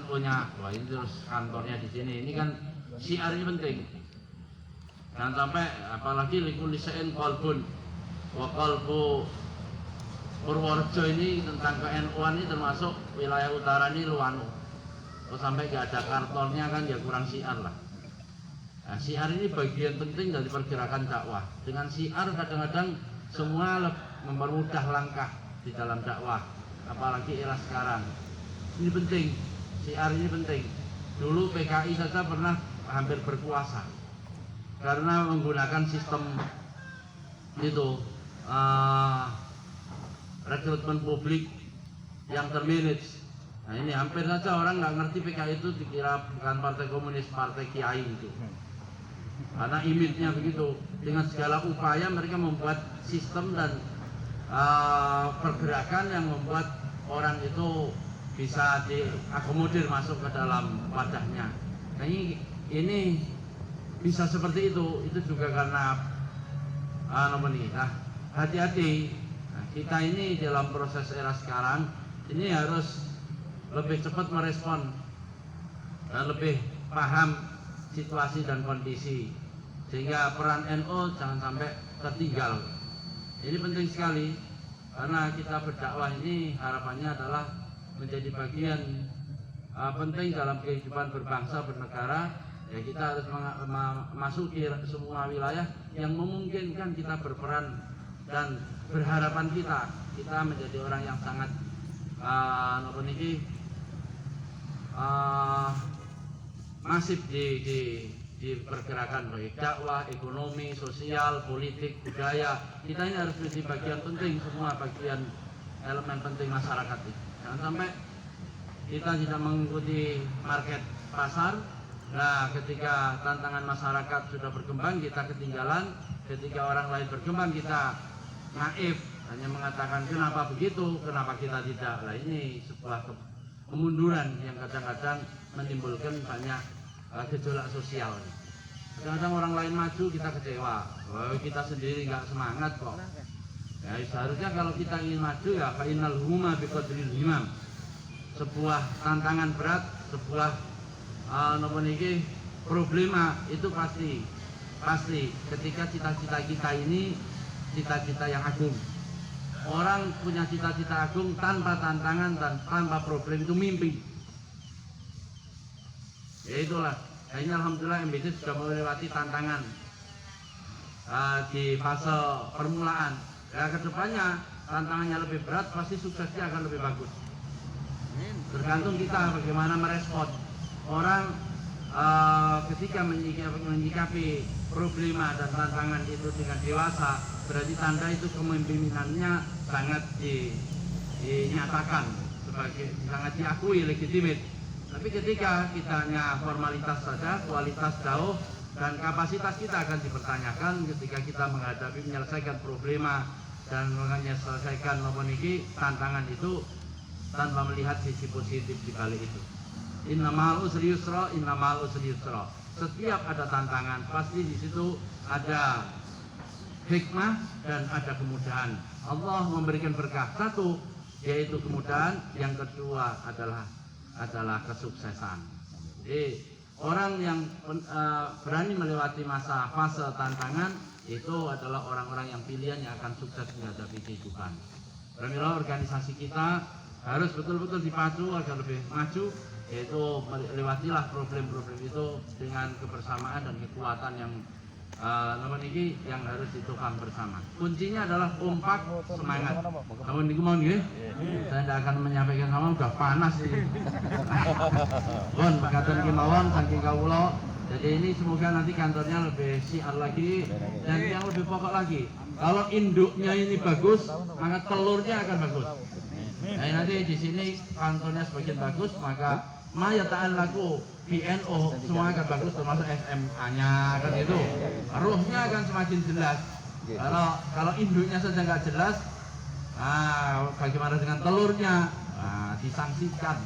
punya, wah ini terus kantornya di sini. Ini kan syiar ini penting. Jangan sampai apalagi likulisain kolbun, wa kolbu Purworejo ini tentang ke-NU-an ini termasuk wilayah utara ini Luanu. Kalau sampai nggak ada kartonnya kan ya kurang syiar lah. Nah, syiar ini bagian penting dari pergerakan dakwah. Dengan syiar kadang-kadang semua mempermudah langkah di dalam dakwah. Apalagi era sekarang. Ini penting, syiar ini penting. Dulu PKI saja pernah hampir berkuasa karena menggunakan sistem itu rekrutmen publik yang termanage. Nah ini hampir saja orang nggak ngerti PKI itu dikira bukan partai komunis, partai kiai itu. Karena image-nya begitu. Dengan segala upaya mereka membuat sistem dan pergerakan yang membuat orang itu bisa diakomodir masuk ke dalam wadahnya. Nah ini bisa seperti itu juga karena hati-hati. Nah, kita ini dalam proses era sekarang ini harus lebih cepat merespon dan lebih paham situasi dan kondisi sehingga peran NU jangan sampai tertinggal. Ini penting sekali karena kita berdakwah ini harapannya adalah menjadi bagian penting dalam kehidupan berbangsa bernegara. Ya kita harus memasuki semua wilayah yang memungkinkan kita berperan dan berharapan kita menjadi orang yang sangat masif di pergerakan baik dakwah, ekonomi, sosial, politik, budaya. Kita ini harus menjadi bagian penting, semua bagian elemen penting masyarakat ini. Jangan sampai kita tidak mengikuti market pasar. Nah, ketika tantangan masyarakat sudah berkembang, kita ketinggalan. Ketika orang lain berkembang, kita naif, hanya mengatakan kenapa begitu, kenapa kita tidak. Nah, ini sebuah kemunduran yang kadang-kadang menimbulkan banyak gejolak sosial. Kadang-kadang orang lain maju, kita kecewa. Wah, kita sendiri nggak semangat kok. Ya, seharusnya kalau kita ingin maju ya fa'innal huma biqadril himam. Sebuah tantangan berat, sebuah problema itu pasti ketika cita-cita kita ini cita-cita yang agung. Orang punya cita-cita agung tanpa tantangan dan tanpa problem itu mimpi. Ya itulah. Nah, ini alhamdulillah MBC sudah melewati tantangan di fase permulaan. Ya kedepannya tantangannya lebih berat, pasti suksesnya akan lebih bagus. Tergantung kita bagaimana merespon. Orang ketika menyikapi problema dan tantangan itu dengan dewasa, berarti tanda itu kepemimpinannya sangat dinyatakan sebagai sangat diakui legitimit. Tapi ketika kita hanya formalitas saja, kualitas jauh dan kapasitas kita akan dipertanyakan ketika kita menghadapi menyelesaikan problema dan menyelesaikan tantangan itu tanpa melihat sisi positif di balik itu. Innamal usri yusra, innamal usri yusra. Setiap ada tantangan, pasti di situ ada hikmah dan ada kemudahan. Allah memberikan berkah satu, yaitu kemudahan. Yang kedua adalah kesuksesan. Jadi orang yang berani melewati masa fase tantangan itu adalah orang-orang yang pilihan yang akan sukses menghadapi kehidupan. Alhamdulillah organisasi kita harus betul-betul dipacu agar lebih maju. Yaitu melewatilah problem-problem itu dengan kebersamaan dan kekuatan yang yang harus ditopang bersama. Kuncinya adalah kompak, semangat. Namun niku mohon nggih. Saya tidak akan menyampaikan sama udah panas ini. Mohon makaten kemawon saking kawula. Jadi ini semoga nanti kantornya lebih syiar lagi dan yang lebih pokok lagi. Kalau induknya ini bagus, maka telurnya akan bagus. Nah, nanti di sini kantornya semakin bagus, maka Maya ta'an laku PNO semua akan bagus, termasuk SMA-nya kan itu. Ruhnya akan semakin jelas. Kalau induknya saja nggak jelas, bagaimana dengan telurnya? Disangsikan.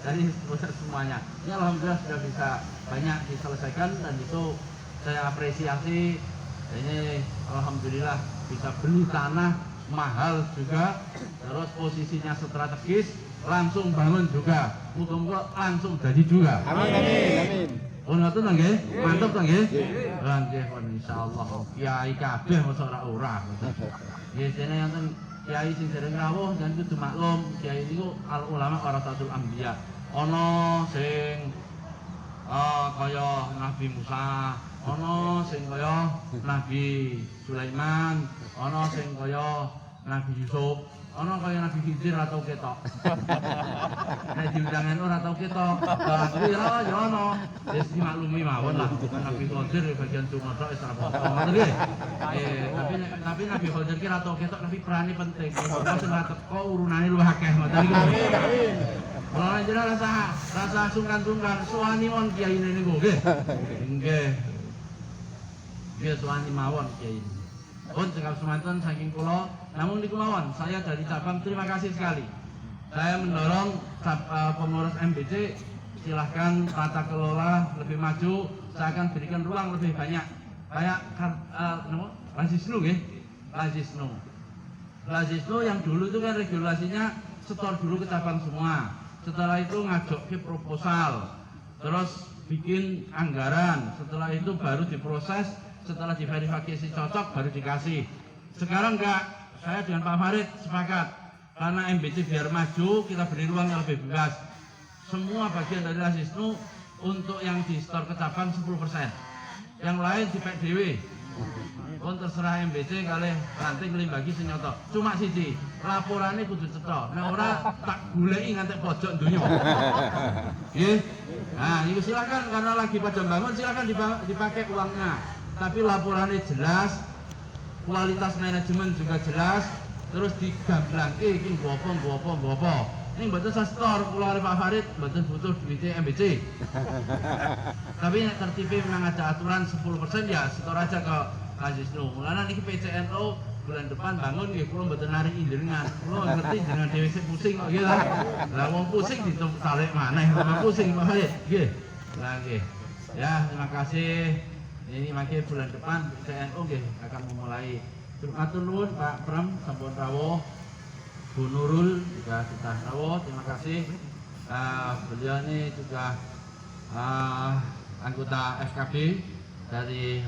Jadi semuanya. Ini alhamdulillah sudah bisa banyak diselesaikan dan itu saya apresiasi. Ini alhamdulillah bisa beli tanah mahal juga, terus posisinya strategis. langsung bangun juga. Muga-muga langsung jadi juga. Amin, amin, amin. Ngoten ta nggih? Mantep ta nggih? Lah nggih pun insyaallah kiai kabeh mosok ora. Nggih dene wonten kiai sing dereng rawuh dan kudu maklum, kiai niku al ulama warasatul anbiya. Ana sing kaya Nabi Musa, ana sing kaya Nabi Sulaiman, ana sing kaya Nabi Yusuf, ana kaya Nabi Khidir ora tau ketok. Nek diundangan ora tau ketok. Tapi ya ana. Wis dimaklumi mawon lah. Nabi Khidir bagian tumoto wis ora apa-apa. Ngoten nggih. Tapi Nabi Khidir ki ora tau ketok, tapi peranane penting. Ora sing ora teko urunane luwih akeh. Ngoten iki. Amin. Ora jeneng rasa sungkan-sungkan suwani mon kiai niku nggih. Nggih. Nggih suwani mawon kiai. Pun cekap semanten saking kula, namun niku mawon saya dari cabang terima kasih sekali. Saya mendorong pengurus MBC silahkan tata kelola lebih maju, saya akan berikan ruang lebih banyak. Kayak Lazisnu nggih. Lazisnu yang dulu itu kan regulasinya setor dulu ke cabang semua. Setelah itu ngajak ke proposal, terus bikin anggaran, setelah itu baru diproses, setelah diverifikasi cocok baru dikasih. Sekarang enggak, saya dengan Pak Farid sepakat, karena MBC biar maju, kita beri ruang yang lebih bebas. Semua bagian dari Lazisnu untuk yang di store ke cabang 10%, yang lain di PDW. Pun terserah MBC kali ranting limbagi senyoto. Cuma siji, laporannya kudu cetha. Nek ora tak goleki nganti pojok donya. Nggih. Nah, itu silakan karena lagi pada bangun silakan dipakai uangnya. Tapi laporannya jelas, kualitas manajemen juga jelas, terus digamblangke iki nggo apa. Ini mboten store kula Pak Farid mboten butuh duit MBC. Tapi nek tertipe memang ada aturan 10% ya store aja ke Lazisnu. Mulane niki PCNO bulan depan bangun nggih kula mboten narik jenengan. Kula ngerti jenengan dhewe sik pusing kok nggih lah. Lah wong pusing ditarik maneh sama pusing Pak Farid. Nggih. Lah nggih. Ya, terima kasih. Ini makin bulan depan PCNO nggih akan memulai. Matur nuwun Pak Pram sampun rawuh. Bu Nurul juga sudah rawuh, terima kasih. Beliau ini juga anggota FKB dari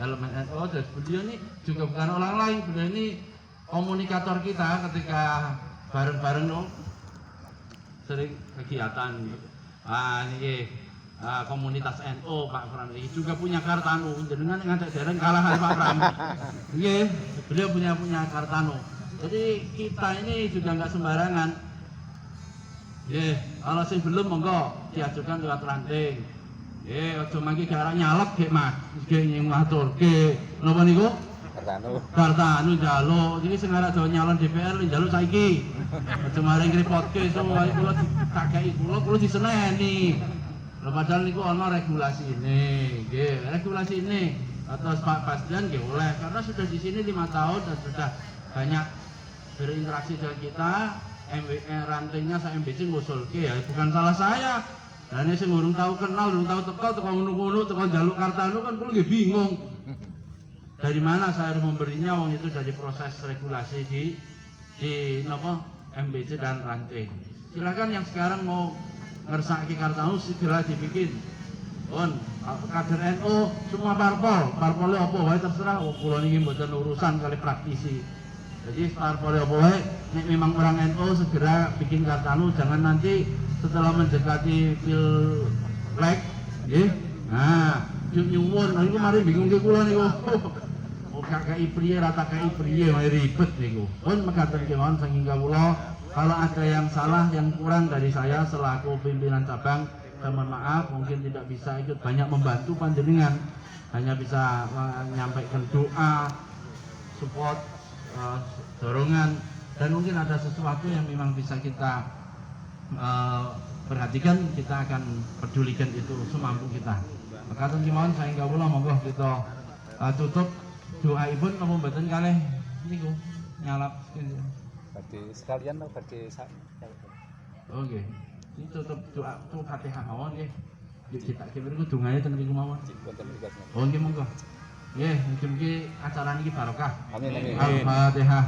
elemen NU, dan beliau ini juga bukan orang lain, beliau ini komunikator kita ketika bareng-bareng sering kegiatan. Ini komunitas NU Pak Pram ini juga punya Kartanu, jenengan ngajak dereng kalah Pak Pram. Nggih, beliau punya Kartanu. Jadi kita ini juga nggak sembarangan. Kalau sing belum monggo diajukan lewat ranting. Aja mangke gara nyalek nggih Mas. Nggih ngaturke. Napa niku? Kartanu njaluk. Iki sing arep nyalon DPR njaluk saiki. Aja maring ngrepotke iso kula ditakai kula diseneni. Lha padahal niku ana regulasi ini. Nggih, regulasi ini atas Pak Basdian nggih oleh karena sudah di sini 5 tahun dan sudah banyak berinteraksi dengan kita. Rantingnya saya MBC ngusulke ya bukan salah saya. Dan ini sing urung tahu kenal, urung tahu teko ngono-ngono teko njaluk Kartanu kan kula nggih bingung. Dari mana saya harus memberinya wong itu dari proses regulasi di napa MBC dan ranting. Silakan yang sekarang mau ngersake Kartanu segera dibikin. Pun kader NU semua parpolnya apa wae terserah. Kula niki mboten urusan kali praktisi. Jadi parpol apa wae nek memang orang NU segera bikin Kartanu, jangan nanti setelah mendekati Pilek nggih. Nah, nyuwun niku mari bingung ke kula niku. Oh KKI priye rata KKI priye ribet niku. Pun mekaten kemawon saking kawula, kalau ada yang salah yang kurang dari saya selaku pimpinan cabang, saya mohon maaf mungkin tidak bisa ikut banyak membantu panjenengan. Hanya bisa menyampaikan doa, support, dorongan, dan mungkin ada sesuatu yang memang bisa kita perhatikan, kita akan pedulikan itu semampu kita. Maka kemauan saya kawula monggo kita tutup doa ibu napa mboten kalih niku nyalap badhe sekalian to badhe sak. Oh nggih. Ini tutup doa Fatihah mawon nggih. Kita kira dungane ten niku mawon. Oh nggih monggo. Nggih, mugi-mugi acara niki barokah. Amin amin. Al-Fatihah.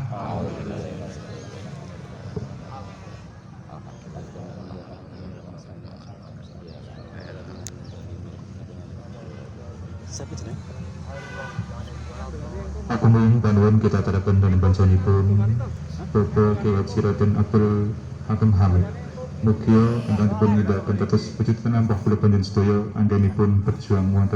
Siapa jenenge? Aku mung panuwun kita terapkan dalam bansanipun Bapak Kiai Haji Raden Abdul Hakim Hamid. Mugia ingkang dipun nindakaken dados wujud penambah kula panjenengan sedaya anggenipun berjuang wonten